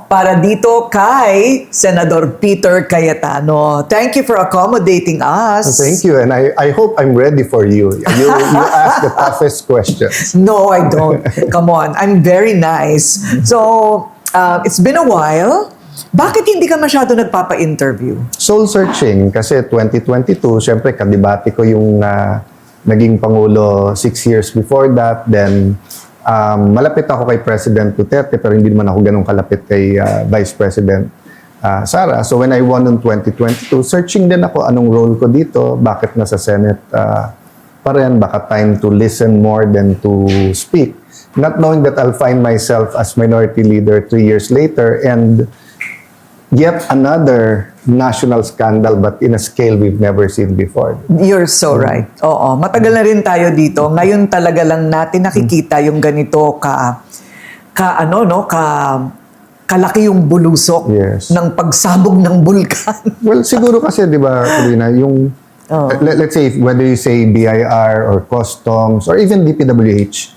para dito kay Senador Peter Cayetano. Thank you for accommodating us. Thank you, and I hope I'm ready for you. You ask the toughest questions. No, I don't. Come on, I'm very nice. So, it's been a while. Bakit hindi ka masyado nagpapa-interview? Soul searching, kasi 2022, syempre kadibati ko yung naging Pangulo 6 years before that. Then, malapit ako kay President Duterte pero hindi naman ako ganun kalapit kay Vice President Sara. So when I won in 2022, searching din ako anong role ko dito, bakit nasa Senate pa rin, baka time to listen more than to speak. Not knowing that I'll find myself as minority leader 3 years later and yet another national scandal but in a scale we've never seen before. You're so right. Oo, matagal na rin tayo dito. Ngayon talaga lang natin nakikita yung ganito kalaki yung bulusok ng pagsabog ng bulkan. Well, siguro kasi 'di ba, Korina, yung let's say whether you say BIR or customs or even DPWH,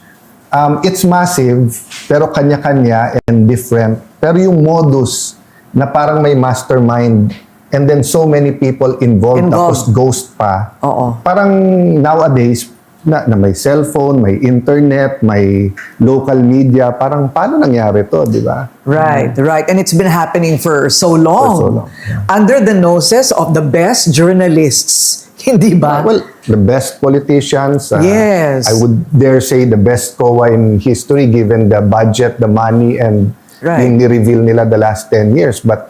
it's massive pero kanya-kanya and different. Pero yung modus na parang may mastermind and then so many people involved. Tapos ghost pa. Oo. Parang nowadays, na may cellphone, may internet, may local media, parang paano nangyari to, di ba? Right. And it's been happening for so long. For so long. Yeah. Under the noses of the best journalists. Hindi ba? Well, the best politicians. Yes. I would dare say the best COA in history given the budget, the money, and yung ni-reveal nila the last 10 years. But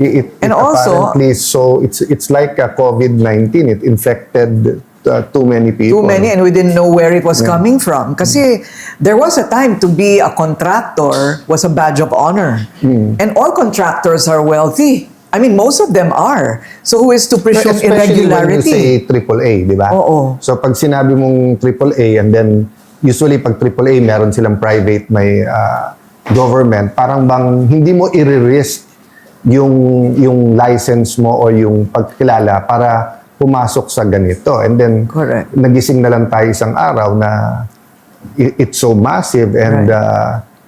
it also, apparently, so it's like a COVID-19. It infected too many people. Too many, and we didn't know where it was coming from. Kasi there was a time to be a contractor was a badge of honor. And all contractors are wealthy. I mean, most of them are. So who is to presume irregularity? Especially when you say AAA, di ba? Oo. So pag sinabi mong AAA, and then usually pag AAA, meron silang private, may government, parang bang hindi mo i-risk yung license mo o yung pagkilala para pumasok sa ganito. And then, nagising na lang tayo isang araw na it's so massive and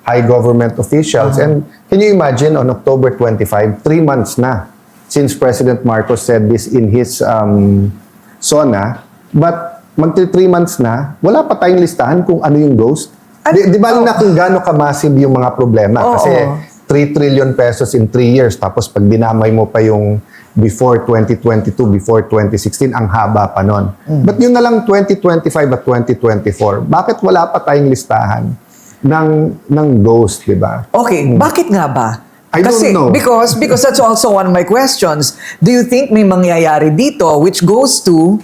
high government officials. And can you imagine on October 25, 3 months na since President Marcos said this in his SONA, but magti 3 months na, wala pa tayong listahan kung ano yung ghost. Di ba na kung gaano ka-massive yung mga problema? Kasi 3 trillion pesos in 3 years, tapos pag dinamay mo pa yung before 2022, before 2016, ang haba pa nun. But yun na lang 2025 at 2024, bakit wala pa tayong listahan ng ghost, di ba? Okay, bakit nga ba? I don't know. Because that's also one of my questions. Do you think may mangyayari dito which goes to,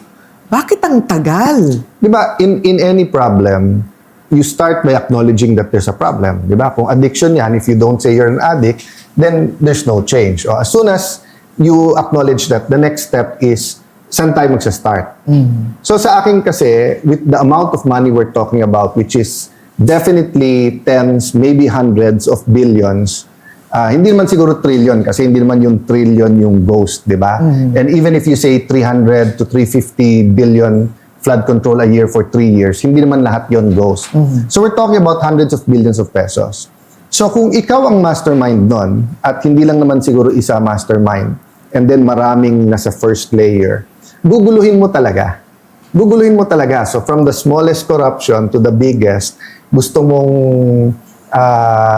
bakit ang tagal? Di ba, in any problem, you start by acknowledging that there's a problem. Di ba? Kung addiction yan, if you don't say you're an addict, then there's no change. O, as soon as you acknowledge that, the next step is, saan tayo magsa-start? So sa akin kasi, with the amount of money we're talking about, which is definitely tens, maybe hundreds of billions, hindi naman siguro trillion, kasi hindi naman yung trillion yung ghost, di ba? And even if you say 300 to 350 billion flood control a year for 3 years, hindi naman lahat yon ghost. So we're talking about hundreds of billions of pesos. So kung ikaw ang mastermind nun, at hindi lang naman siguro isa mastermind, and then maraming nasa first layer, guguluhin mo talaga. Guguluhin mo talaga. So from the smallest corruption to the biggest, gusto mong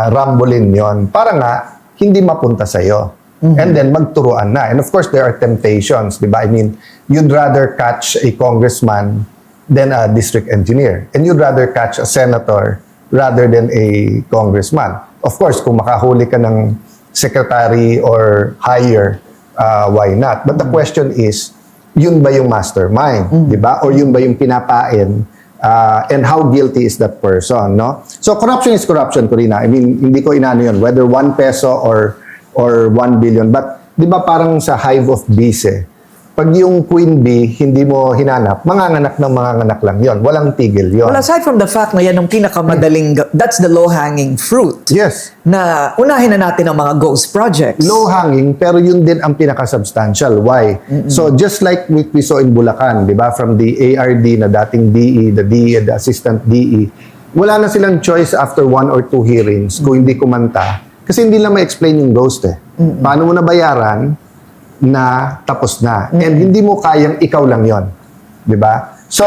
rambulin yon para nga hindi mapunta sa'yo. And then magturuan na. And of course, there are temptations, di ba? I mean, you'd rather catch a congressman than a district engineer. And you'd rather catch a senator rather than a congressman. Of course, kung makahuli ka ng secretary or higher, why not? But the question is, yun ba yung mastermind? Di ba? Or yun ba yung pinapain? And how guilty is that person, no? So, corruption is corruption, Korina. I mean, hindi ko inano yun. Whether 1 peso or 1 billion. But, di ba parang sa hive of bees pag yung queen bee, hindi mo hinanap, manganganak lang yon. Walang tigil yon. Well, aside from the fact na yan ang pinakamadaling, that's the low-hanging fruit. Yes. Na unahin na natin ang mga ghost projects. Low-hanging, pero yun din ang pinaka-substantial. Why? So, just like we saw in Bulacan, di ba? From the ARD na dating DE, the DE, the assistant DE, wala na silang choice after 1 or 2 hearings kung hindi kumanta. Kasi hindi lang ma-explain yung ghost eh. Paano mo nabayaran na tapos na. And hindi mo kayang ikaw lang yon, di ba? So,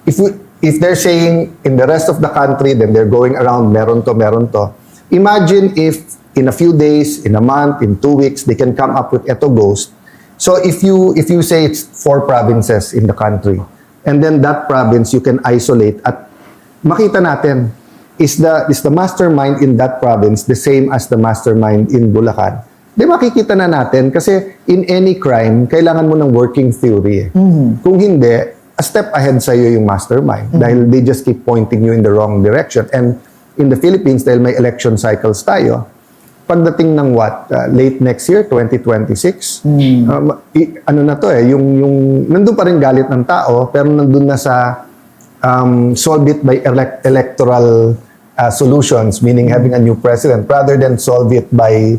if they're saying in the rest of the country, then they're going around, meron to. Imagine if in a few days, in a month, in 2 weeks, they can come up with eto ghost. So if you say it's 4 provinces in the country, and then that province you can isolate at makita natin, is the mastermind in that province the same as the mastermind in Bulacan? Di makikita na natin kasi in any crime, kailangan mo ng working theory. Kung hindi, a step ahead sa'yo yung mastermind dahil they just keep pointing you in the wrong direction. And in the Philippines, dahil may election cycles tayo, pagdating ng late next year, 2026, ano na to yung nandun pa rin galit ng tao, pero nandun na sa solve it by electoral solutions, meaning having a new president, rather than solve it by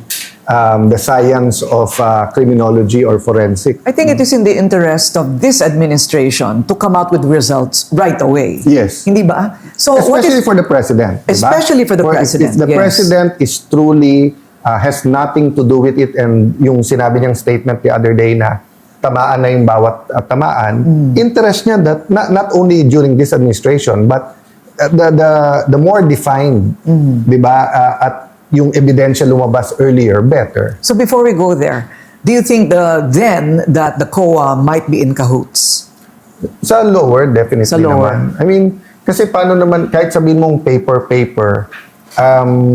the science of criminology or forensic. I think it is in the interest of this administration to come out with results right away. Yes. Hindi ba? So Especially for the president. Diba? Especially for the president, If the yes. president is truly, has nothing to do with it, and yung sinabi niyang statement the other day na tamaan na yung bawat tamaan, interest niya that not only during this administration, but the more defined, di ba, at yung ebidensya lumabas earlier, better. So before we go there, do you think that the COA might be in cahoots? Sa lower, definitely Sa lower. naman. I mean, kasi paano naman, kahit sabihin mong paper,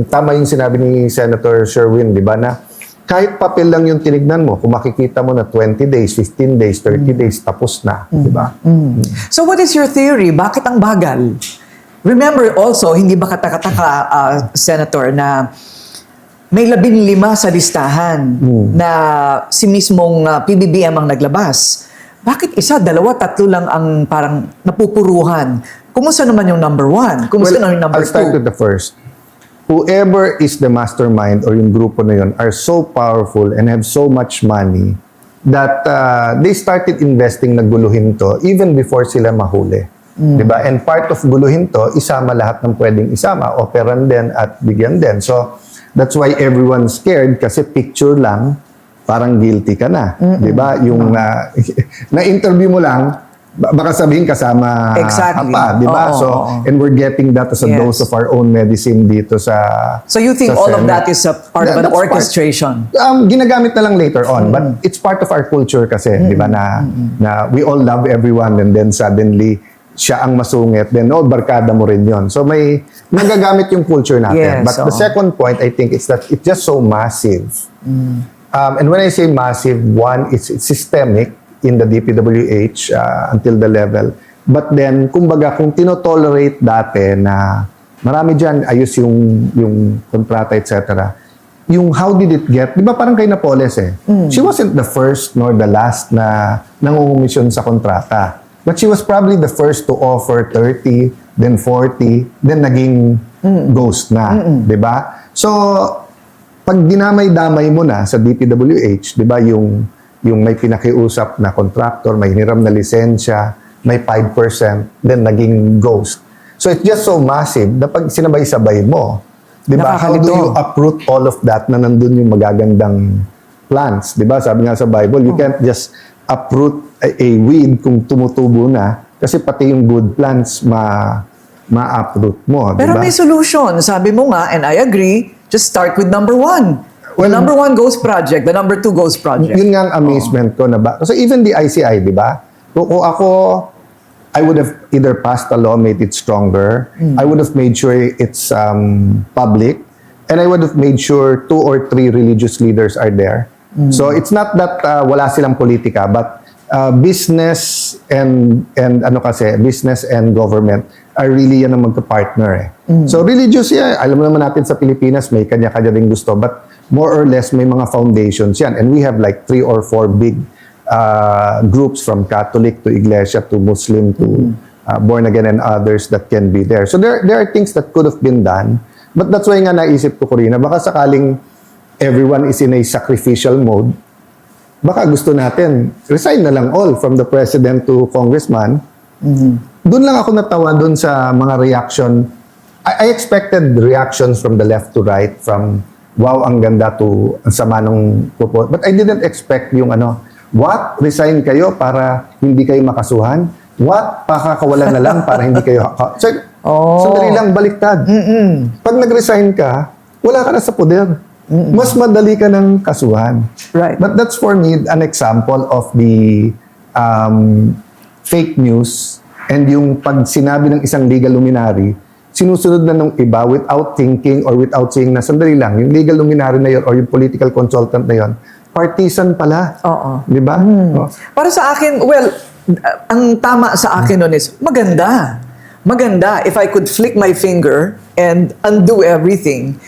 tama yung sinabi ni Senator Sherwin, di ba, na kahit papel lang yung tinignan mo, kung makikita mo na 20 days, 15 days, 30 days, tapos na, di ba? So what is your theory? Bakit ang bagal? Remember also, hindi ba katakataka, Senator, na may 15 sa listahan na si mismong PBBM ang naglabas. Bakit isa, 2, 3 lang ang parang napupuruhan? Kumusta naman yung number 1? Kumusta naman yung number 2? I'll start with the first. Whoever is the mastermind or yung grupo na yun are so powerful and have so much money that they started investing na guluhin to even before sila mahuli. Diba? And part of guluhin to, isama lahat ng pwedeng isama, operan din at bigyan din. So, that's why everyone's scared kasi picture lang, parang guilty ka na. Diba? Yung na-interview mo lang, baka sabihin kasama Exactly. pa, diba? So, and we're getting that as a dose of our own medicine dito sa So you think sa all of Senate. that is a part of an That's orchestration? Ginagamit na lang later on, but it's part of our culture kasi, di ba, na we all love everyone and then suddenly, siya ang masungit, then barkada mo rin yon. So may nagagamit yung culture natin. Yes, But the second point, I think, is that it's just so massive. And when I say massive, one, it's systemic in the DPWH until the level. But then, kumbaga, kung tinotolerate dati na marami dyan, ayos yung kontrata, etc. Yung how did it get, di ba parang kay Napoles She wasn't the first nor the last na nangungumisyon sa kontrata. But she was probably the first to offer 30, then 40, then naging ghost na, 'di ba? So pag dinamay-damay mo na sa DPWH, 'di ba, yung may pinakiusap na contractor, may hiniram na lisensya, may 5%, then naging ghost. So it's just so massive na pag sinabay-sabay mo, 'di ba? How do you uproot all of that na nandun yung magagandang plants, 'di ba? Sabi nga sa Bible, you can't just uproot a weed kung tumutubo na kasi pati yung good plants ma-uproot mo. Pero diba? may solution. Sabi mo nga, and I agree, just start with number 1. The number 1 ghost project, the number 2 ghost project. Yun nga ang amazement ko na ba. So even the ICI, di ba? Kung ako, I would have either passed a law, made it stronger. I would have made sure it's public. And I would have made sure 2 or 3 religious leaders are there. So it's not that wala silang politika, but business and business and government are really yan ang magka-partner So religious alam naman natin sa Pilipinas may kanya-kanya ring gusto, but more or less may mga foundations yan, and we have like 3 or 4 big groups from Catholic to Iglesia to Muslim to born again and others that can be there. So there are things that could have been done, but that's why nga naisip ko, Korina, baka sakaling everyone is in a sacrificial mode, baka gusto natin, resign na lang all from the president to congressman. Doon lang ako natawa doon sa mga reaction I expected reactions from the left to right, from wow, ang ganda to ang sama nung propose. But I didn't expect yung what? Resign kayo para hindi kayo makasuhan? What? Pakakawalan na lang para hindi kayo... So, sandali lang, baliktad. Pag nag-resign ka, wala ka na sa poder. Mas madali ka ng kasuhan. Right. But that's for me an example of the fake news and yung pag sinabi ng isang legal luminary, sinusunod na nung iba without thinking or without saying na sandali lang, yung legal luminary na yun or yung political consultant na yun, partisan pala. Oo. Di ba? Para sa akin, well, ang tama sa akin nun is, maganda. Maganda. If I could flick my finger and undo everything,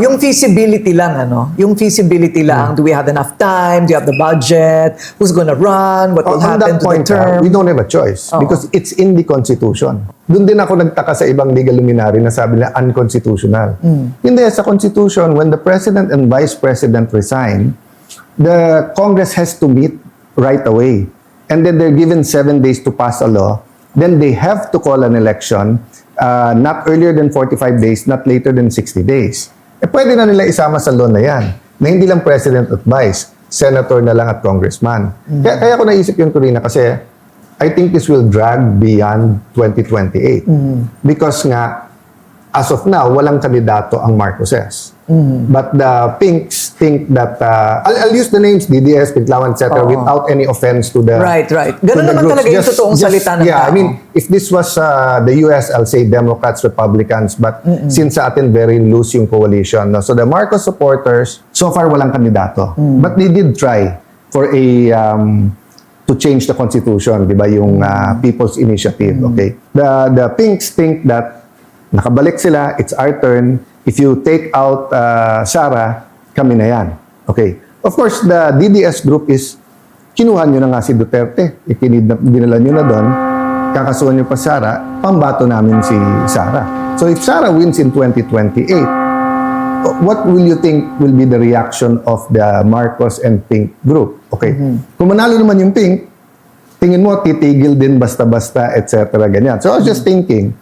yung feasibility lang, yung feasibility lang, do we have enough time? Do you have the budget? Who's gonna run? What will happen to the term? We don't have a choice because it's in the Constitution. Doon din ako nagtaka sa ibang legal luminary na sabi nila unconstitutional. Hindi, sa Constitution, when the President and Vice President resign, the Congress has to meet right away. And then they're given 7 days to pass a law. Then they have to call an election not earlier than 45 days, not later than 60 days. Pwede na nila isama sa law na yan, na hindi lang President at Vice, Senator na lang at Congressman. Kaya ako naisip yun, Korina, kasi I think this will drag beyond 2028. Because nga, as of now, walang kandidato ang Marcoses. But the Pinks think that, I'll use the names, DDS, Pinklawan, etc., without any offense to the Right. Ganun naman talaga yung totoong salita ng tao. I mean, if this was the US, I'll say Democrats, Republicans, but since sa atin very loose yung coalition. No? So the Marcos supporters, so far walang kandidato. But they did try for a to change the Constitution, di ba, yung People's Initiative. Okay. The Pinks think that nakabalik sila, it's our turn. If you take out Sara, kami na yan. Okay. Of course, the DDS group is, kinuha nyo na nga si Duterte. Dinala nyo na doon, kakasuhan nyo pa Sara, pambato namin si Sara. So if Sara wins in 2028, what will you think will be the reaction of the Marcos and Pink group? Okay. Kung manalo naman yung Pink, tingin mo, titigil din basta-basta, etc. Ganyan. So I was just thinking,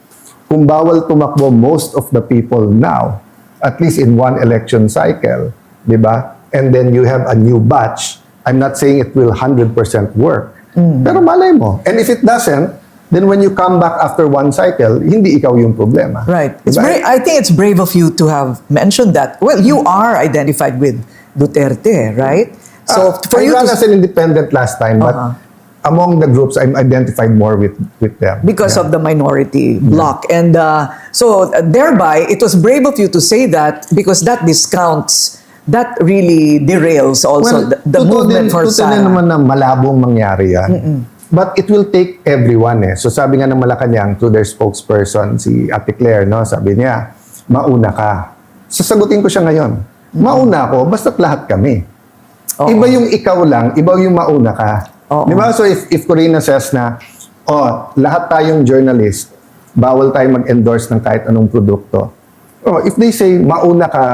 kung bawal tumakbo most of the people now, at least in one election cycle, di ba? And then you have a new batch. I'm not saying it will 100% work. Pero malay mo. And if it doesn't, then when you come back after one cycle, hindi ikaw yung problema. Right. Diba? I think it's brave of you to have mentioned that. Well, you are identified with Duterte, right? So for I you ran to... as an independent last time, but among the groups, I'm identified more with them. Because of the minority bloc. And so thereby, it was brave of you to say that because that discounts, that really derails also the movement for Sara. Totoo naman na malabong mangyari yan. But it will take everyone eh. So sabi nga ng Malacanang to their spokesperson, si Ate Claire, no? Sabi niya, mauna ka. Sasagutin ko siya ngayon. Mauna ako, basta't lahat kami. Iba yung ikaw lang, iba yung mauna ka. Di ba? So if Korina says na, lahat tayong journalist, bawal tayo mag-endorse ng kahit anong produkto. If they say, mauna ka,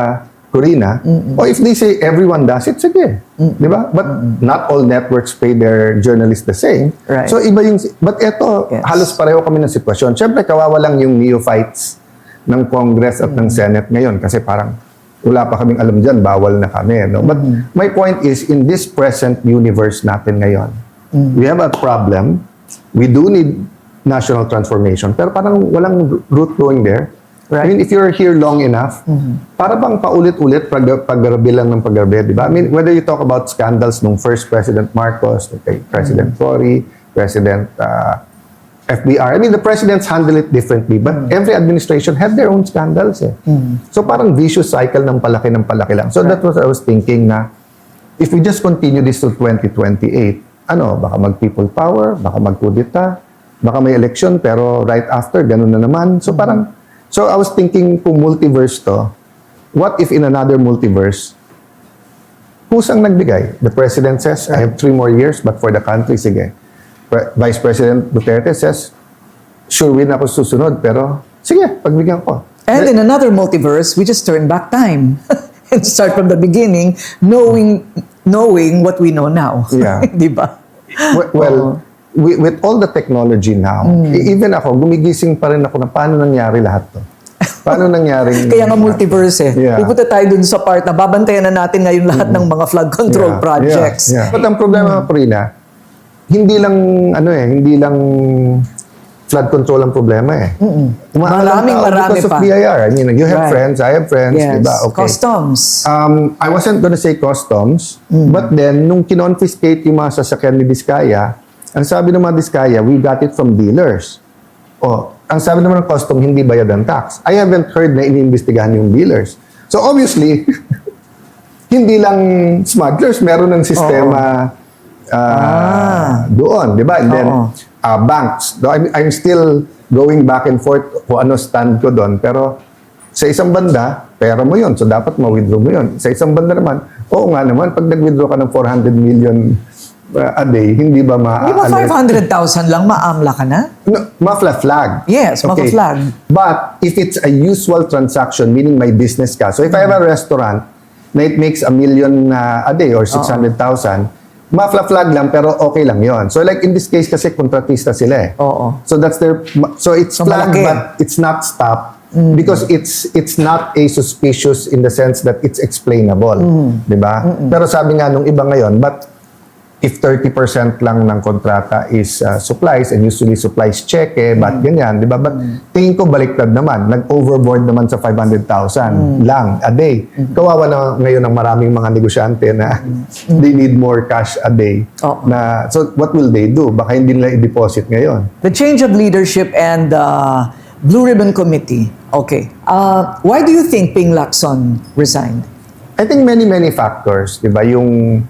Korina, or if they say, everyone does it, sige. Di ba? But not all networks pay their journalists the same. Right. So iba yung, but eto, halos pareho kami ng sitwasyon. Siyempre, kawawa lang yung neophytes ng Congress at ng Senate ngayon kasi parang wala pa kaming alam dyan, bawal na kami. No? But my point is, in this present universe natin ngayon, we have a problem. We do need national transformation, pero parang walang root going there. Right. I mean, if you're here long enough, para bang paulit-ulit paggabi lang ng paggabi, di ba? I mean, whether you talk about scandals nung first President Marcos, okay, President Cory, President FBR. I mean, the presidents handle it differently, but every administration had their own scandals. Eh. So parang vicious cycle ng palaki lang. So that was I was thinking na if we just continue this to 2028, baka mag-people power, baka mag-kudeta, baka may election, pero right after, ganun na naman. So parang, so I was thinking kung multiverse to, what if in another multiverse, who's ang nagbigay? The president says, I have 3 more years, but for the country, sige. Vice President Duterte says, sure win ako susunod, pero sige, pagbigyan ko. And in another multiverse, we just turn back time and start from the beginning, knowing what we know now. Yeah. Di ba? Well, with all the technology now, even ako, gumigising pa rin ako na paano nangyari lahat to. Paano nangyaring... Kaya nga multiverse eh. Yeah. Pupunta tayo dun sa part na babantayan na natin ngayon lahat ng mga flood control projects. But ang problema, Korina, hindi lang flood control ang problema eh. Marami because pa. of BIR. I mean, you have friends, I have friends, Yes. diba? Okay. Customs. I wasn't gonna say customs, but then, nung kinonfiscate yung mga sasakyan ni Diskaya, ang sabi ng mga Diskaya, we got it from dealers. Ang sabi naman ng custom, hindi bayad ang tax. I haven't heard na iniimbestigahan yung dealers. So obviously, hindi lang smugglers, meron ng sistema doon, di ba? And then, banks. I'm still going back and forth kung ano stand ko doon. Pero sa isang banda, pera mo yun. So dapat ma-withdraw mo yun. Sa isang banda naman, oo nga naman, pag nag-withdraw ka ng 400 million a day, hindi ba Di ba 500,000 lang maamla ka na? No, mafla-flag. Yes, mafla-flag. But if it's a usual transaction, meaning my business ka, so if I have a restaurant na it makes $1 million a day or 600,000, mafla-flag lang pero okay lang yon. So like in this case kasi kontratista sila eh. So that's so it's flag but it's not stop because it's not a suspicious in the sense that it's explainable, 'di ba? Pero sabi nga nung iba ngayon, but if 30% lang ng kontrata is supplies, and usually supplies check but ganyan, di ba? But tingin ko baliktad naman, nag-overboard naman sa 500,000 lang a day. Kawawa na ngayon ang maraming mga negosyante na they need more cash a day. So what will they do? Baka hindi nila i-deposit ngayon. The change of leadership and the Blue Ribbon Committee. Okay. Why do you think Ping Lacson resigned? I think many factors, di ba? Yung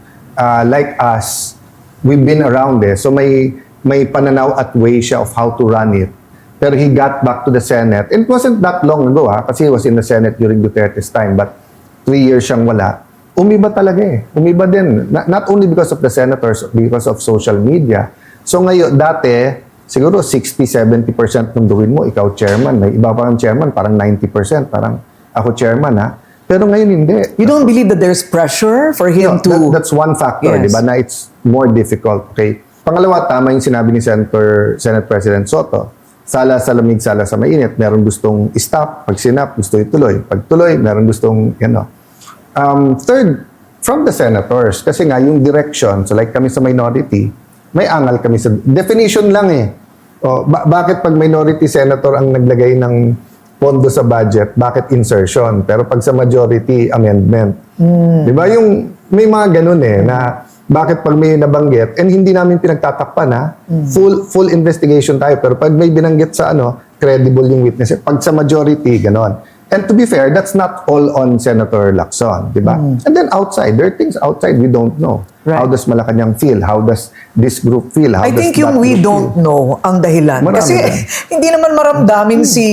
like us, we've been around so may pananaw at way siya of how to run it. Pero he got back to the Senate. It wasn't that long ago kasi he was in the Senate during Duterte's time, but 3 years siyang wala. Umiba talaga Umiba din. Not only because of the senators, because of social media. So ngayon, dati, siguro 60-70% ng gawin mo, ikaw chairman. May iba pa ang chairman, parang 90%. Parang ako chairman Pero ngayon hindi. You don't believe that there's pressure for him to... That's one factor, di ba? Na it's more difficult. Okay. Pangalawa, tama yung sinabi ni Senate President Soto. Sala sa lamig, sala sa mainit. Meron gustong stop. Pag sinap, gusto ituloy. Pag tuloy, meron gustong, Third, from the senators. Kasi nga, yung direction, so like kami sa minority, may angal kami sa... Definition lang bakit pag minority senator ang naglagay ng pondo sa budget, bakit insertion? Pero pag sa majority, amendment. Di ba? Yung may mga ganun na bakit pag may nabanggit, and hindi namin pinagtatakpan full investigation tayo. Pero pag may binanggit sa credible yung witness. Pag sa majority, ganon. And to be fair, that's not all on Senator Lacson, di ba? And then outside, there are things outside we don't know. Right. How does Malacanang feel? How does this group feel? How I think yung we don't know ang dahilan. Marami kasi hindi naman maramdamin si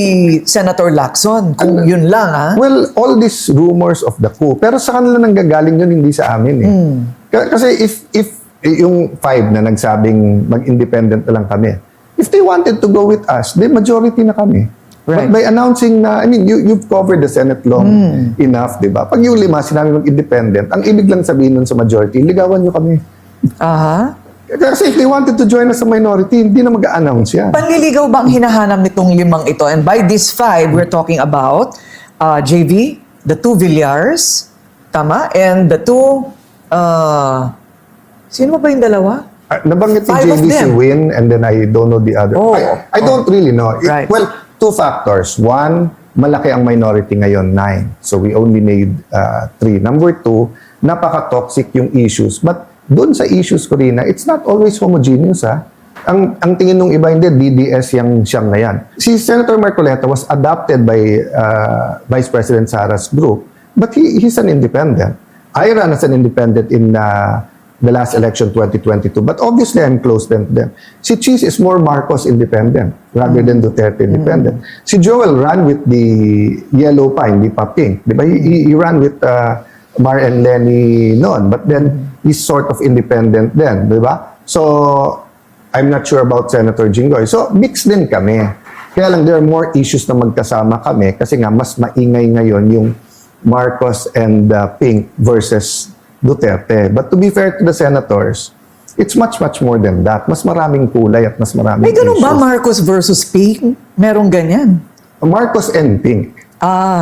Senator Lacson kung yun lang. Well, all these rumors of the coup, pero sa kanila nanggagaling yun, hindi sa amin Kasi if yung 5 na nagsabing mag-independent na lang kami, if they wanted to go with us, the majority na kami. Right. But by announcing na, you've covered the Senate long enough, di ba? Pag yung 5 sinabi mag-independent, ang ibig lang sabihin nun sa majority, ligawan nyo kami. Kasi if they wanted to join us sa minority, hindi na mag-a-announce yan. Panliligaw ba ang hinahanap nitong 5 ito? And by this 5, we're talking about JV, the 2 Villars, tama? And the 2, sino ba yung dalawa? Nabanggit ni JV si Win, and then I don't know the other. I don't really know. Right. Well, 2 factors. 1, malaki ang minority ngayon, 9. So we only made 3. Number 2, napaka-toxic yung issues. But doon sa issues, Korina, it's not always homogeneous. Ang tingin ng iba, hindi, DDS siyang na yan. Si Senator Marcoleta was adopted by Vice President Sara's group, but he's an independent. I ran as an independent in the last election 2022. But obviously, I'm close to them. Si Cheese is more Marcos independent rather than Duterte independent. Si Joel ran with the yellow pa, hindi pa pink. Di ba? He ran with Mar and Lenny noon. But then, he's sort of independent then. Di ba? So, I'm not sure about Senator Jinggoy. So, mixed din kami. Kaya lang, there are more issues na magkasama kami kasi nga, mas maingay ngayon yung Marcos and Pink versus Duterte. But to be fair to the senators, it's much more than that. Mas maraming kulay at mas maraming May ganun issues. ba Marcos versus Pink? Merong ganyan? Marcos and Pink.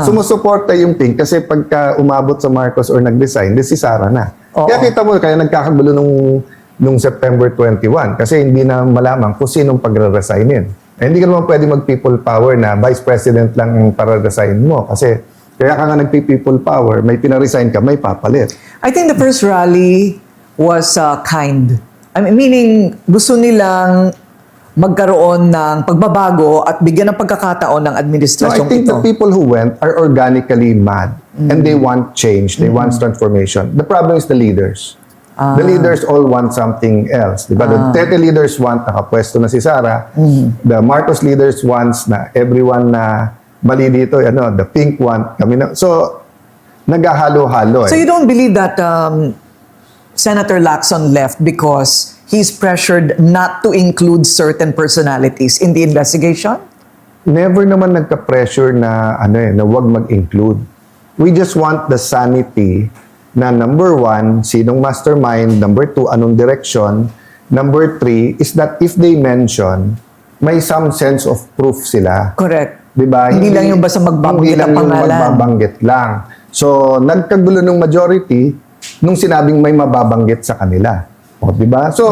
Sumusuporta yung Pink kasi pagka umabot sa Marcos or nag-resign, si Sara na. Oo. Kaya kita mo, kaya nagkakagulo nung September 21 kasi hindi na malaman kung sinong pagre-resignin. Hindi ka naman pwede mag-people power na vice president lang ang para-resign mo kasi kaya ka nga nag-people power, may pina-resign ka, may papalit. I think the first rally was kind. I mean, meaning gusto nilang magkaroon ng pagbabago at bigyan ng pagkakataon ng So administrasyong I think ito. the people who went are organically mad and they want change, they want transformation. The problem is the leaders. The leaders all want something else. Diba? The Tete leaders want nakapwesto na si Sara. The Marcos leaders wants na everyone na mali dito, the Pink want kami na. So, naghahalo-halo So you don't believe that Senator Lacson left because he's pressured not to include certain personalities in the investigation? Never naman nagka-pressure na na wag mag-include. We just want the sanity na number 1, sinong mastermind, number 2, anong direction, number 3 is that if they mention, may some sense of proof sila. Correct. Diba? Hindi lang yung basta magbabanggit ang pangalan. Hindi lang yung magbabanggit lang. So, nagkagulo ng majority nung sinabing may mababanggit sa kanila. O, diba? So,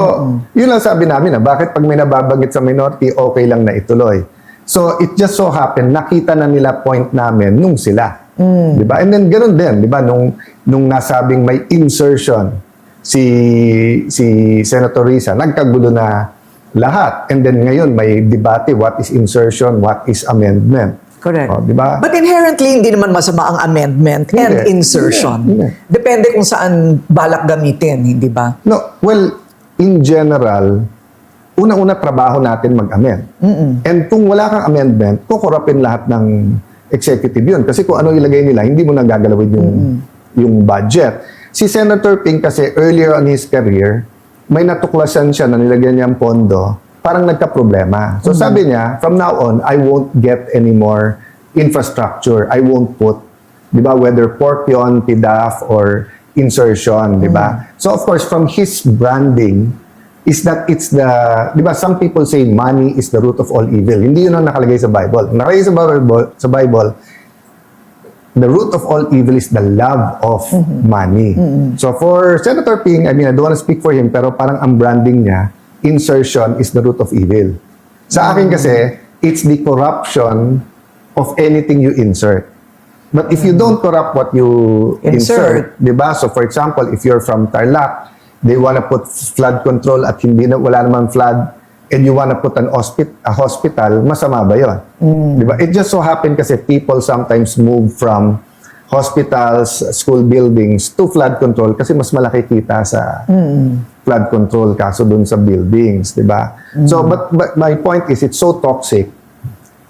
yun lang sabi namin bakit pag may nababanggit sa minority, okay lang na ituloy. So, it just so happened, nakita na nila point namin nung sila. Diba? And then, ganun din, diba? Nung nasabing may insertion si Senator Risa, nagkagulo na lahat. And then ngayon, may debate, what is insertion, what is amendment. Correct. O, diba? But inherently, hindi naman masama ang amendment and Hindi. insertion. Hindi. Depende kung saan balak gamitin, hindi ba? No, well, in general, una-una trabaho natin mag-amend. And kung wala kang amendment, kukurapin lahat ng executive yun. Kasi kung ano ilagay nila, hindi mo nagagalawin yung budget. Si Senator Ping kasi earlier on his career, may natuklasan siya na nilagyan niya ang pondo, parang nagka-problema. So sabi niya, from now on, I won't get any more infrastructure. I won't put, di ba, whether pork yun, PDAF, or insertion, di ba? So of course, from his branding, is that it's the, di ba, some people say money is the root of all evil. Hindi yun ang nakalagay sa Bible. Nakalagay sa Bible, the root of all evil is the love of money. So for Senator Ping, I mean, I don't want to speak for him, pero parang ang branding niya, insertion is the root of evil. Sa akin kasi, it's the corruption of anything you insert. But if you don't corrupt what you insert, di ba? So for example, if you're from Tarlac, they want to put flood control at wala naman flood, and you want to put a hospital, masama ba yun? Di ba? It just so happened kasi people sometimes move from hospitals, school buildings to flood control kasi mas malaki kita sa flood control kaso dun sa buildings, di ba? So, but my point is, it's so toxic,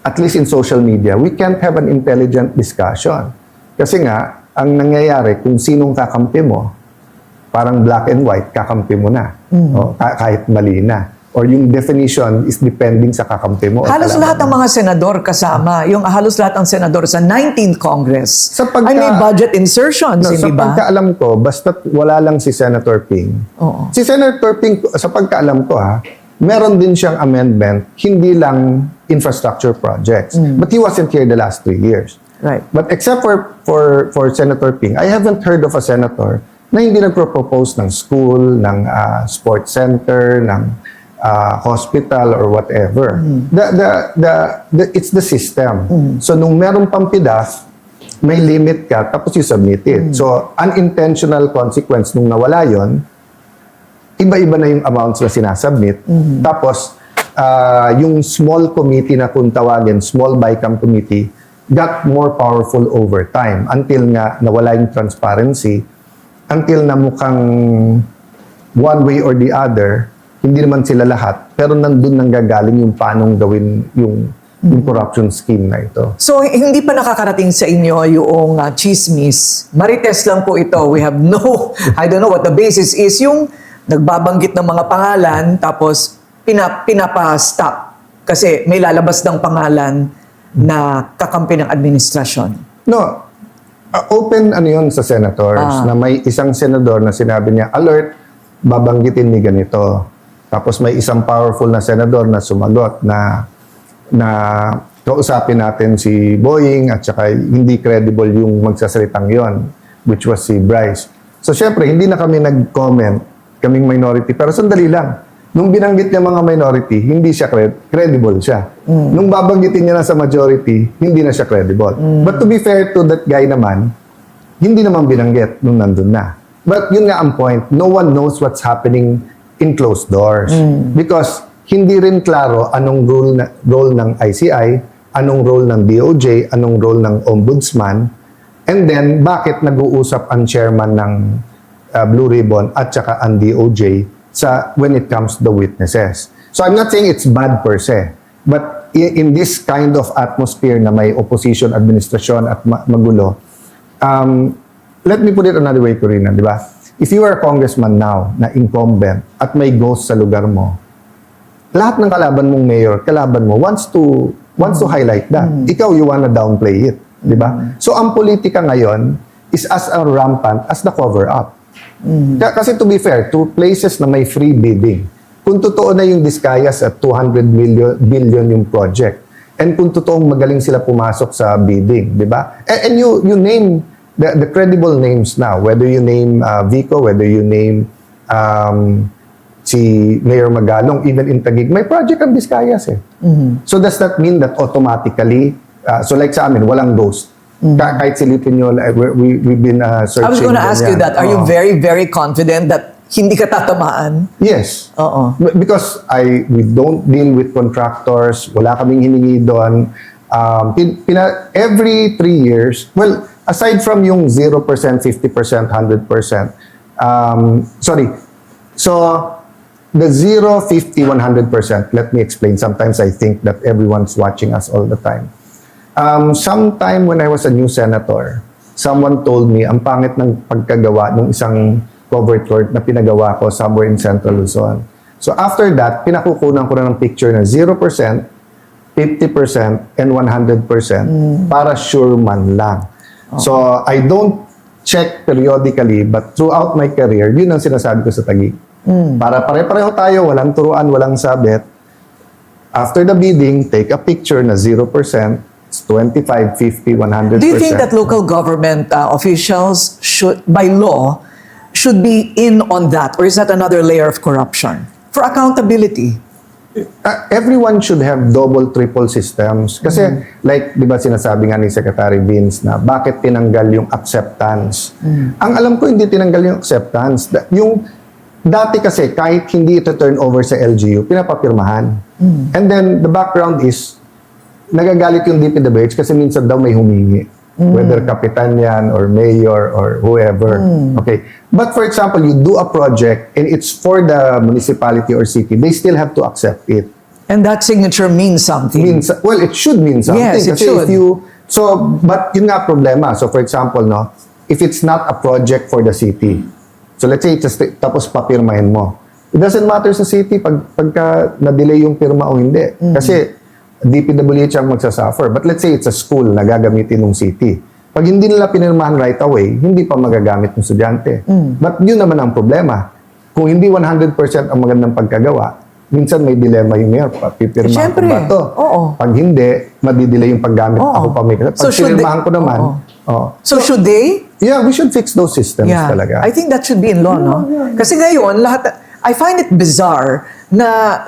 at least in social media, we can't have an intelligent discussion. Kasi nga, ang nangyayari, kung sinong kakampi mo, parang black and white, kakampi mo na. O, kahit mali na. Or yung definition is depending sa kakampi mo. Halos lahat ng mga senador kasama, yung halos lahat ng senador sa 19th Congress, ay may budget insertions, Sa hindi ba? pagkaalam ko, basta't wala lang si Senator Ping. Oo. Si Senator Ping, sa pagkaalam ko meron din siyang amendment, hindi lang infrastructure projects. But he wasn't here the last 3 years. Right. But except for Senator Ping, I haven't heard of a senator na hindi nagpro-propose ng school, ng sports center, ng hospital or whatever. It's the system. So nung meron pang PDAF, may limit ka, tapos you submit it. So unintentional consequence nung nawala yon, iba-iba na yung amounts na sinasubmit. Tapos yung small committee na kung tawagin, small BICAM committee, got more powerful over time until nga nawala yung transparency, until na mukhang one way or the other, hindi naman sila lahat, pero nandun nang gagaling yung paanong gawin yung corruption scheme na ito. So, hindi pa nakakarating sa inyo yung chismis. Marites lang po ito. We have no, I don't know what the basis is. Yung nagbabanggit ng mga pangalan, tapos pinapa-stop. Kasi may lalabas ng pangalan na kakampi ng administrasyon. No, open yun sa senators, na may isang senador na sinabi niya, alert, babanggitin ni ganito. Tapos may isang powerful na senador na sumagot na kausapin natin si Boying at saka hindi credible yung magsasalitang yon, which was si Bryce. So, syempre, hindi na kami nag-comment, kaming minority. Pero sandali lang, nung binanggit niya mga minority, hindi siya credible siya. Nung babanggitin niya na sa majority, hindi na siya credible. But to be fair to that guy naman, hindi naman binanggit nung nandun na. But yun nga ang point, no one knows what's happening in closed doors. Because hindi rin klaro anong role ng ICI, anong role ng DOJ, anong role ng Ombudsman, and then bakit nag-uusap ang chairman ng Blue Ribbon at saka ang DOJ when it comes to the witnesses. So I'm not saying it's bad per se, but in this kind of atmosphere na may opposition administration at magulo, let me put it another way, Korina, di ba? If you are a congressman now na incumbent at may ghost sa lugar mo, lahat ng kalaban mong mayor, kalaban mo wants to highlight that. Ikaw, you wanna downplay it, di ba? So ang politika ngayon is as rampant as the cover-up. Kasi to be fair, to places na may free bidding, kung totoo na yung Discayas at 200 billion yung project, and kung totoong magaling sila pumasok sa bidding, di ba? And you name the credible names now, whether you name Vico, whether you name si Mayor Magalong, even in Taguig, may project ang Discayas eh. So does that mean that automatically, so like sa amin, walang ghost? Kahit silipin nyo, we've been searching. I was going to ask you that. Are you very, very confident that hindi ka tatamaan? Yes. Oo. Because we don't deal with contractors, wala kaming hiningi doon. Every 3 years, well, aside from yung 0%, 50%, 100%, so the 0, 50, 100%, let me explain. Sometimes I think that everyone's watching us all the time. Sometime when I was a new senator, someone told me, ang pangit ng pagkagawa ng isang covered court na pinagawa ko somewhere in Central Luzon. So after that, pinakukunan ko na ng picture na 0%, 50%, and 100% para sure man lang. So I don't check periodically, but throughout my career, yun ang sinasabi ko sa Taguig. Para pare-pareho tayo, walang turuan, walang sabit. After the bidding, take a picture na 0%, 25, 50, 100%. Do you think that local government officials should, by law, should be in on that? Or is that another layer of corruption? For accountability. Everyone should have double, triple systems. Kasi, like, di ba sinasabi nga ni Secretary Vince na bakit tinanggal yung acceptance? Ang alam ko, hindi tinanggal yung acceptance. Dati kasi, kahit hindi ito turn over sa LGU, pinapapirmahan. And then, the background is, nagagalit yung DPWH kasi minsan daw may humingi. Whether kapitan yan or mayor or whoever. Okay. But for example, you do a project and it's for the municipality or city, they still have to accept it. And that signature means something. Well, it should mean something. Yes, it Kasi should. But yun nga problema. So for example, no, if it's not a project for the city, so let's say tapos papirmahin mo. It doesn't matter sa city pagka na-delay yung pirma o hindi. Kasi DPWH ang magsasuffer. But let's say it's a school na gagamitin ng city. Pag hindi nila pinirmahan right away, hindi pa magagamit ng estudyante. But yun naman ang problema. Kung hindi 100% ang magandang pagkagawa, minsan may dilema yung mayor. Pipirmahan ko ba ito? Pag hindi, madidelay yung paggamit. Ako pa may. Pag pinirmahan ko naman. So should they? Yeah, we should fix those systems talaga. I think that should be in law, no? Kasi ngayon, I find it bizarre na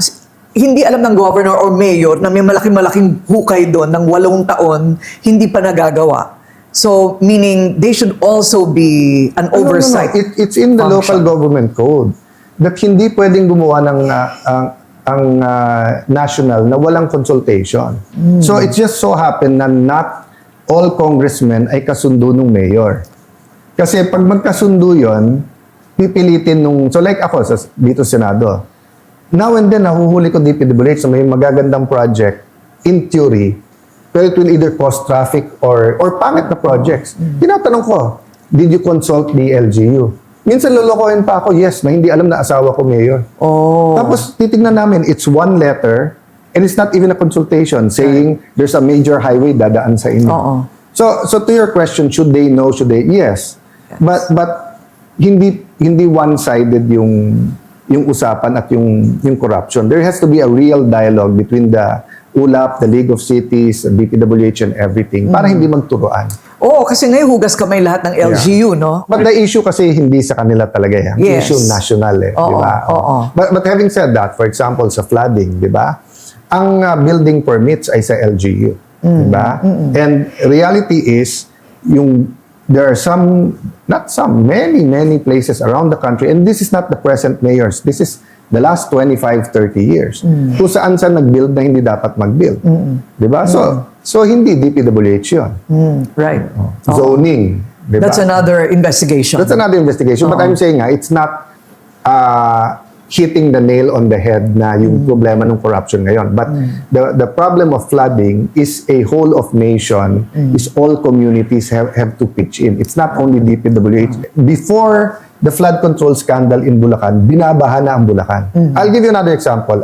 hindi alam ng governor or mayor na may malaking-malaking hukay doon ng 8 taon, hindi pa nagagawa. So, meaning, they should also be an oversight. No. It's in the local government code that hindi pwedeng gumawa ng national na walang consultation. So, it just so happened na not all congressmen ay kasundo ng mayor. Kasi pag magkasundo yon, pipilitin nung... So, like ako, dito sa Senado, now and then, nahuhuli ko DPWH na may magagandang project, in theory, pero it will either cause traffic or pangit na projects. Tinatanong ko, did you consult the LGU? Minsan lolokohin pa ako, yes, na hindi alam na asawa ko mayor. Tapos titignan namin, it's one letter, and it's not even a consultation saying there's a major highway dadaan sa inyo. So to your question, should they know, should they? Yes. But hindi one-sided yung usapan at yung corruption. There has to be a real dialogue between the TULAP, the League of Cities, the DPWH and everything para hindi magturuan. Oo, kasi ngayon hugas kamay lahat ng LGU, no? But the issue kasi hindi sa kanila talaga yan. Yes. Issue national eh, di ba? Oo. But having said that, for example, sa flooding, di ba? Ang building permits ay sa LGU, di ba? And reality is, there are many places around the country, and this is not the present mayors, this is the last 25, 30 years, kung saan nag-build na hindi dapat mag-build. Di ba? So hindi DPWH yun. Right. Zoning. Diba? That's another investigation. That's another investigation. But I'm saying it's not hitting the nail on the head na yung problema ng corruption ngayon. But the problem of flooding is a whole of nation, is all communities have to pitch in. It's not only DPWH. Before the flood control scandal in Bulacan, binabaha na ang Bulacan. I'll give you another example.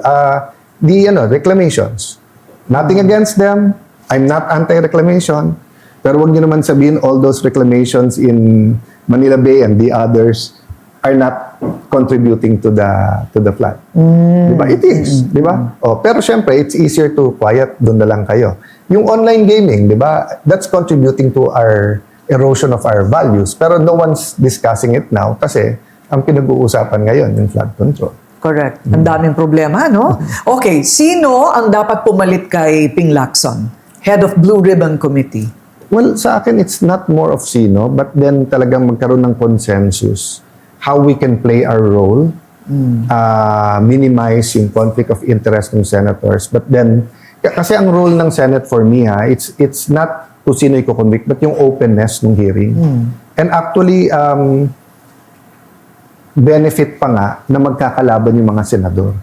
Reclamations. Nothing against them. I'm not anti-reclamation. Pero wag niyo naman sabihin all those reclamations in Manila Bay and the others are not contributing to the flood. Diba? It is. Diba? Pero syempre, it's easier to quiet. Doon na lang kayo. Yung online gaming, diba? That's contributing to our erosion of our values. Pero no one's discussing it now kasi ang pinag-uusapan ngayon, yung flood control. Correct. Ang daming problema, no? Okay, sino ang dapat pumalit kay Ping Lacson? Head of Blue Ribbon Committee. Well, sa akin, it's not more of sino, but then talagang magkaroon ng consensus how we can play our role, minimize yung conflict of interest ng senators. But then, kasi ang role ng Senate for me, it's not kung sino i-convict, but yung openness ng hearing. And actually, benefit pa nga na magkakalaban yung mga senador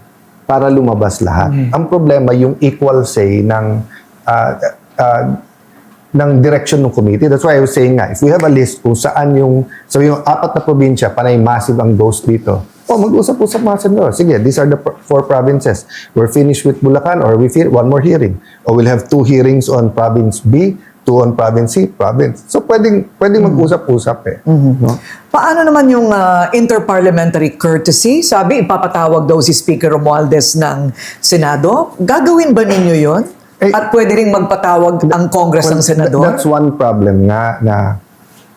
para lumabas lahat. Ang problema, yung equal say ng direction ng committee. That's why I was saying nga, if we have a list kung saan yung 4 na probinsya, panay massive ang ghost dito, mag-usap-usap mga senador. Sige, these are the 4 provinces. We're finished with Bulacan or we one more hearing. Or we'll have 2 hearings on province B, 2 on province C, province. So, pwedeng mag-usap-usap eh. No? Paano naman yung interparliamentary courtesy? Sabi, ipapatawag daw si Speaker Romualdez ng Senado. Gagawin ba ninyo yun? At pwede rin magpatawag ang Congress ng Senador? That's one problem nga na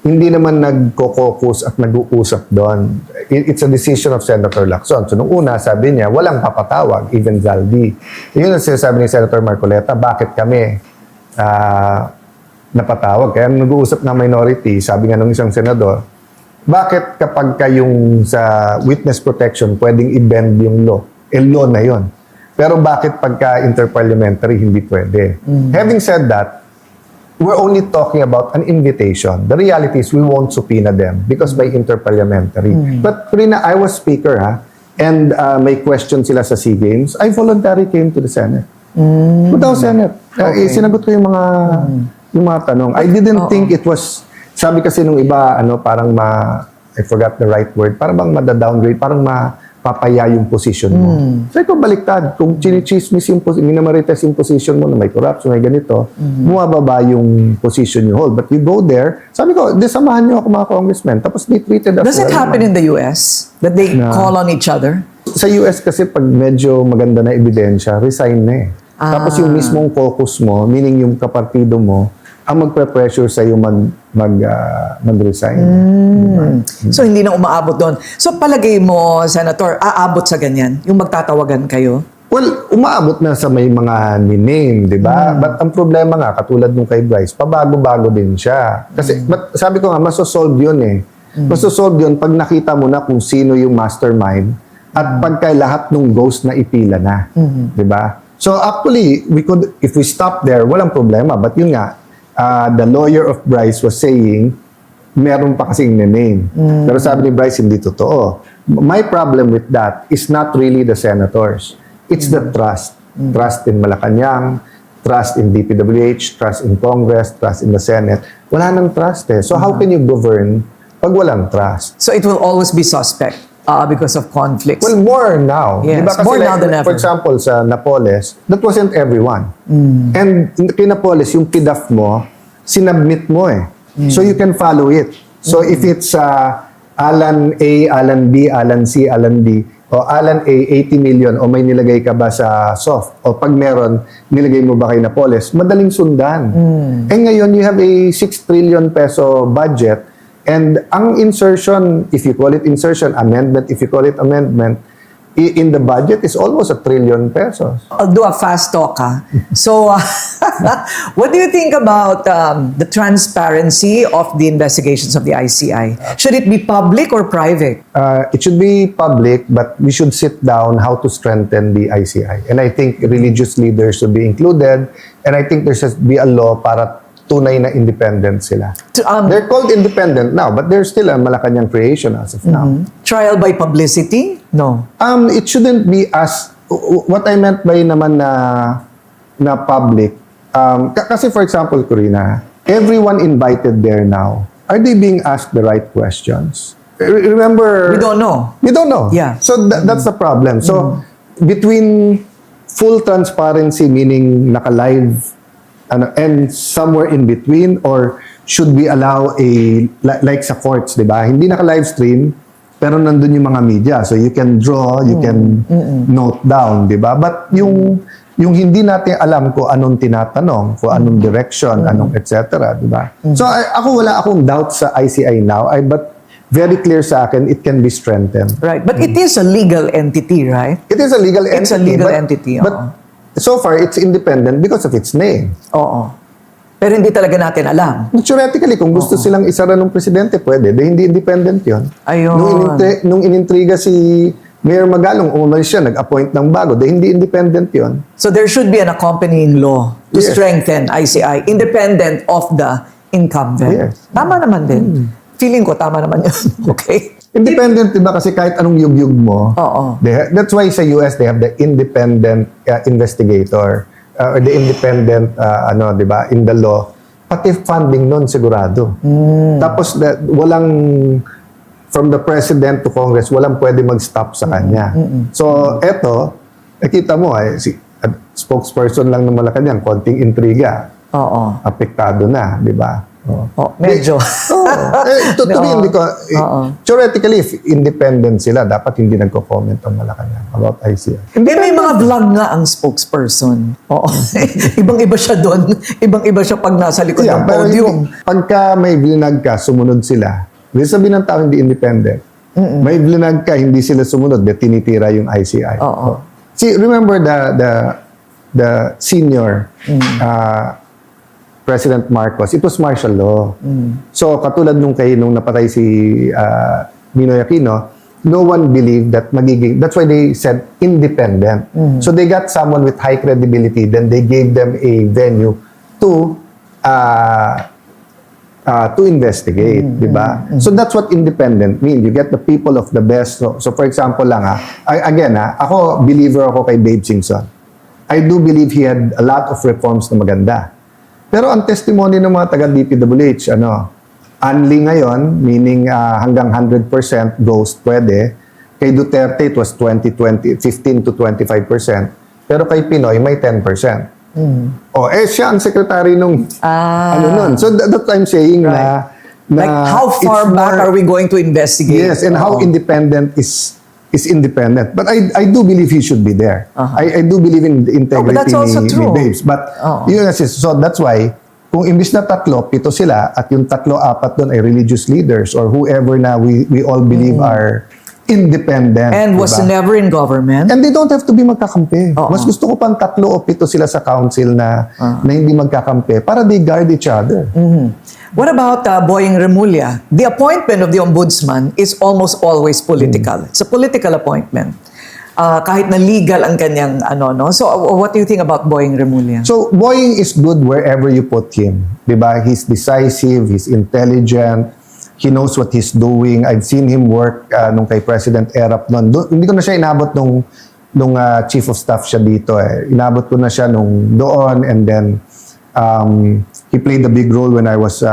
hindi naman nagko-caucus at nag-uusap doon. It's a decision of Senator Lacson. So, nung una, sabi niya, walang papatawag, even Zaldi. Yun ang sinasabi ni Senator Marcoleta, bakit kami napatawag? Kaya nag-uusap na minority, sabi nga ng isang senador, bakit kapag kayong sa witness protection, pwedeng i-bend yung law? Law na yon. Pero bakit pagka interparliamentary, hindi pwede? Having said that, we're only talking about an invitation. The reality is we won't subpoena them because by interparliamentary. But Korina, I was speaker and may question sila sa SEA Games. I voluntarily came to the Senate. Punta ako Senate. Sinagot ko yung mga tanong. I didn't think it was, sabi kasi nung iba, parang I forgot the right word, parang bang mada-downgrade, parang papaya yung position mo. So ikaw baliktad, kung chinichismis minamarites yung position mo na may corruption, may ganito, bumababa yung position you hold. But you go there, sabi ko, samahan niyo ako mga congressmen. Tapos they treated us Does it happen in the US? That they call on each other? Sa US kasi pag medyo maganda na ebidensya, resign na eh. Tapos yung mismong caucus mo, meaning yung kapartido mo, ang magpe-pressure sa'yo mag-resign. So, hindi na umaabot doon. So, palagay mo, Senator, aabot sa ganyan? Yung magtatawagan kayo? Well, umaabot na sa may mga ni-name, di ba? But ang problema nga, katulad nung kay Bryce, pabago-bago din siya. Kasi, sabi ko nga, masosolve yun eh. Masosolve yun pag nakita mo na kung sino yung mastermind at pagka lahat ng ghost na ipila na. Di ba? So, actually, if we stop there, walang problema. But yun nga, the lawyer of Bryce was saying, meron pa kasing name. Pero sabi ni Bryce, hindi totoo. My problem with that is not really the senators. It's the trust. Trust in Malacanang, trust in DPWH, trust in Congress, trust in the Senate. Wala nang trust eh. So how can you govern pag walang trust? So it will always be suspect because of conflicts. Well, more now. Yes, diba? Kasi more now than ever. For example, sa Napoles, that wasn't everyone. And kay Napoles, yung PDAF mo, sinubmit mo eh. So you can follow it. So if it's Alan A, Alan B, Alan C, Alan D, O Alan A, 80 million, o may nilagay ka ba sa soft? O pag meron, nilagay mo ba kay Napoles? Madaling sundan. Eh ngayon, you have a 6 trillion peso budget, and ang insertion, if you call it insertion, amendment, if you call it amendment, in the budget is almost 1 trillion pesos. I'll do a fast talk. So, what do you think about the transparency of the investigations of the ICI? Should it be public or private? It should be public, but we should sit down how to strengthen the ICI. And I think religious leaders should be included. And I think there should be a law para tunay na independent sila. They're called independent now, but they're still a Malacanang creation as of now. Trial by publicity? No. It shouldn't be as... What I meant by naman na public, kasi for example, Korina, everyone invited there now, are they being asked the right questions? Remember... We don't know. We don't know. Yeah. So that's the problem. So between full transparency, meaning naka-live, and somewhere in between, or should we allow like sa courts, di ba? Hindi naka-live stream, pero nandun yung mga media. So you can draw, you can note down, di ba? But yung hindi natin alam kung anong tinatanong, kung anong direction, anong et cetera, di ba? So ako wala akong doubt sa ICI now, but very clear sa akin, it can be strengthened. Right. But it is a legal entity, right? It is a legal entity. It's a legal entity. But so far, it's independent because of its name. Oo. Pero hindi talaga natin alam. Theoretically, kung gusto silang isara ng presidente, pwede. Dahil hindi independent yun. Ayun. Nung inintriga si Mayor Magalong, umalis siya, nag-appoint ng bago. Dahil hindi independent yun. So there should be an accompanying law to Yes. strengthen ICI, independent of the incumbent. Yes. Tama naman din. Feeling ko tama naman yun. Okay? Independent, di ba? Kasi kahit anong yugyug mo, Oo. that's why sa US, they have the independent investigator or the independent, di ba, in the law. Pati funding nun, sigurado. Tapos, from the president to Congress, walang pwede mag-stop sa kanya. So, eto, nakita mo, spokesperson lang ng Malacanang, konting intriga. Oo. Apektado na, di ba? Oh, medyo. Hindi ko, theoretically, if independent sila, dapat hindi nagko-comment ang Malacanang about ICI. May mga vlog nga ang spokesperson. Oo. Ibang-iba siya doon. Ibang-iba siya pag nasa likod ng pero podium. pagka may blinag ka, sumunod sila. Will sabihin ng tao hindi independent. May blinag ka, hindi sila sumunod, tinitira yung ICI. Oo. See, remember the senior President Marcos, it was martial law. So, katulad nung napatay si Ninoy Aquino, no one believed that that's why they said independent. So, they got someone with high credibility, then they gave them a venue to investigate, di ba? So, that's what independent means. You get the people of the best. So for example lang, ako, believer ako kay Babe Singson. I do believe he had a lot of reforms na maganda. Pero ang testimony ng mga taga-DPWH, unli ngayon, meaning hanggang 100% ghost pwede. Kay Duterte, it was 15 to 25%. Pero kay Pinoy, may 10%. Siya ang secretary nung, nun. So that's what I'm saying Right. na Like, how far back are we going to investigate? Yes, and how independent is independent. But I do believe he should be there. I do believe in the integrity but that's also ni true. Babes. But so that's why, kung imbis na 3, 7 sila, at yung 3, 4 doon ay religious leaders or whoever na we all believe are independent. And was diba? never in government. And they don't have to be magkakampi. Mas gusto ko pang 3 o 7 sila sa council na hindi magkakampi para they guard each other. What about Boying Remulla? The appointment of the ombudsman is almost always political. It's a political appointment. Kahit na legal ang kanyang no? So what do you think about Boying Remulla? So Boying is good wherever you put him. Diba? He's decisive, he's intelligent, he knows what he's doing. I've seen him work nung kay President Erap noon. Hindi ko na siya inabot nung chief of staff siya dito. Inabot ko na siya nung doon, and then he played a big role when I was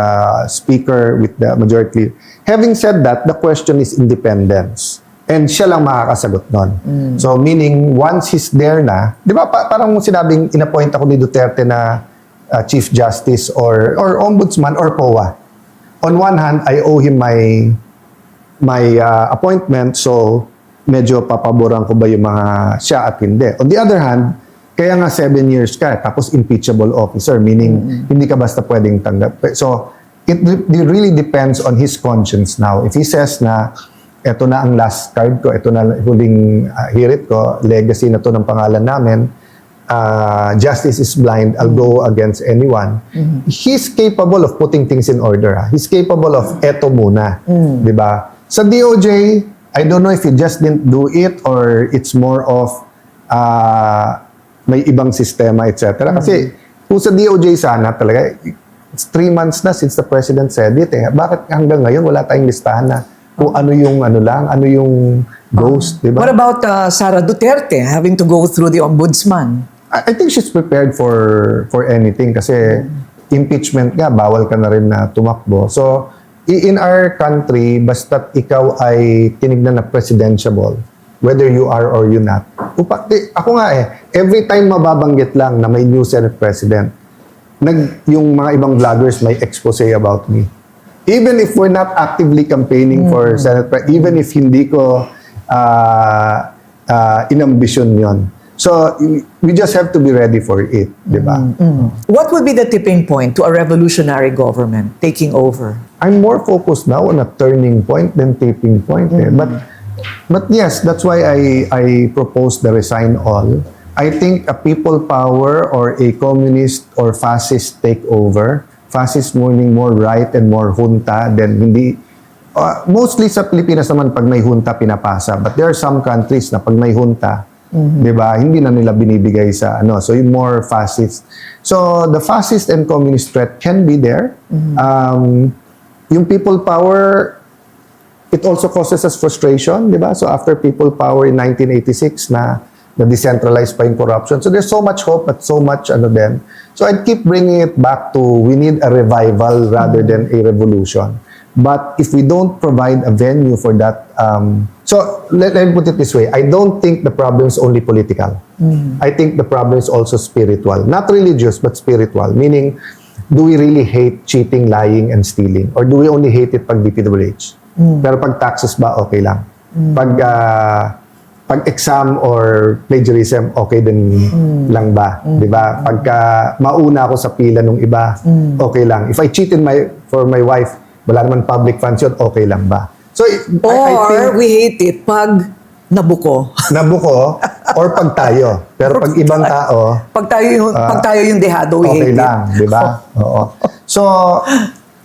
speaker with the majority. Having said that, the question is independence. And siya lang makakasagot nun. So meaning, once he's there na, di ba parang sinabing inappoint ako ni Duterte na Chief Justice or Ombudsman or POA. On one hand, I owe him my appointment, so medyo papaboran ko ba yung mga siya at hindi. On the other hand, kaya nga 7 years ka, tapos impeachable officer, meaning hindi ka basta pwedeng tanggap. So, it really depends on his conscience now. If he says na, eto na ang last card ko, eto na huling hirit ko, legacy na to ng pangalan namin, justice is blind, I'll go against anyone. He's capable of putting things in order. He's capable of eto muna. Diba? Sa DOJ, I don't know if he just didn't do it or it's more of may ibang sistema, etc. Kasi kung sa DOJ sana talaga, it's 3 months na since the president said it. Bakit hanggang ngayon wala tayong listahan na kung ano yung ano yung ghost, diba? What about Sara Duterte having to go through the ombudsman? I think she's prepared for anything kasi impeachment nga, bawal ka na rin na tumakbo. So, in our country, basta't ikaw ay tinignan na presidentiable, whether you are or you not. Ako nga every time mababanggit lang na may new Senate President, yung mga ibang vloggers may expose about me. Even if we're not actively campaigning for Senate President, even if hindi ko inambisyon yon. So, we just have to be ready for it, di ba? What would be the tipping point to a revolutionary government taking over? I'm more focused now on a turning point than tipping point. But yes, that's why I propose the resign all. I think a people power or a communist or fascist takeover, fascist meaning more right and more junta than hindi. Mostly sa Pilipinas naman pag may junta pinapasa. But there are some countries na pag may junta, di ba, hindi na nila binibigay sa so yung more fascist. So the fascist and communist threat can be there. Yung people power, it also causes us frustration, di ba? So after people power in 1986 na decentralized pa yung corruption. So there's so much hope but so much then. So I'd keep bringing it back to we need a revival rather than a revolution. But if we don't provide a venue for that, so let me put it this way. I don't think the problem is only political. I think the problem is also spiritual. Not religious, but spiritual. Meaning, do we really hate cheating, lying, and stealing? Or do we only hate it pag DPWH? Pero pag taxes ba, okay lang. Pag exam or plagiarism, okay din lang ba? Diba? Pagka mauna ako sa pila nung iba, okay lang. If I cheat for my wife, wala naman public funds yun, okay lang ba? So, I think, we hate it pag nabuko. Nabuko or pag tayo. Pero pag ibang tao, pag tayo yung dehado, we okay hate lang, it. di ba? Oo. So,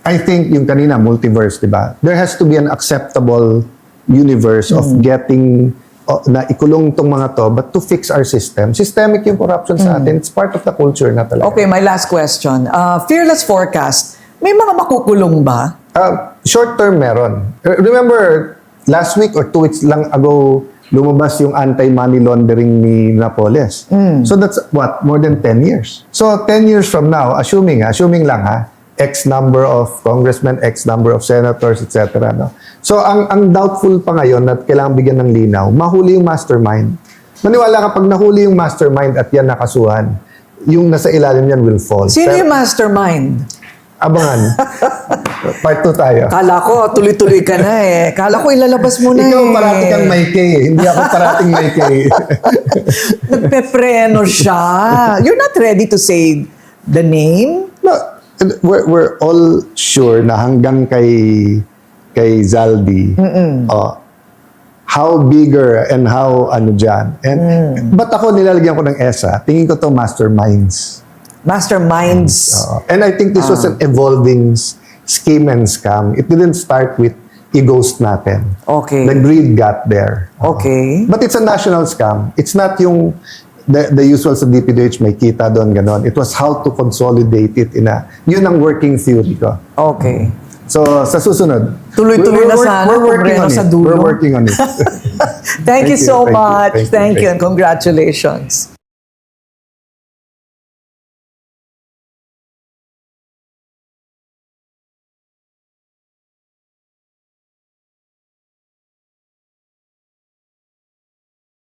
I think yung kanina, multiverse, di ba? There has to be an acceptable universe of getting na ikulong tong mga to, but to fix our system. Systemic yung corruption sa atin. It's part of the culture na talaga. Okay, my last question. Fearless forecast. May mga makukulong ba? Short term meron. Remember, last week or 2 weeks lang ago, lumabas yung anti-money laundering ni Napoles. So that's what? More than 10 years. So 10 years from now, assuming lang X number of congressmen, X number of senators, etc. No? So ang doubtful pa ngayon na kailangan bigyan ng linaw, mahuli yung mastermind. Maniwala kapag nahuli yung mastermind at yan nakasuhan, yung nasa ilalim yan will fall. Sino yung mastermind? Abangan. Part 2 tayo. Kala ko, tuloy-tuloy ka na Kala ko ilalabas mo na Ikaw parati kang may K Hindi ako parating may K Nagpepreno siya. You're not ready to say the name? No, we're all sure na hanggang kay Zaldi, how bigger and how dyan. And, But ako nilalagyan ko ng ESA, tingin ko to masterminds. Masterminds. And I think this was an evolving scheme and scam. It didn't start with i-ghost natin. Okay. The greed got there. Okay. But it's a national scam. It's not yung the usual sa DPWH may kita doon, ganon. It was how to consolidate it yun ang working theory ko. Okay. So, sa susunod. Tuloy-tuloy na sana. We're working on it. Sa dulo. We're working on it. Thank you so much. Thank you. And congratulations.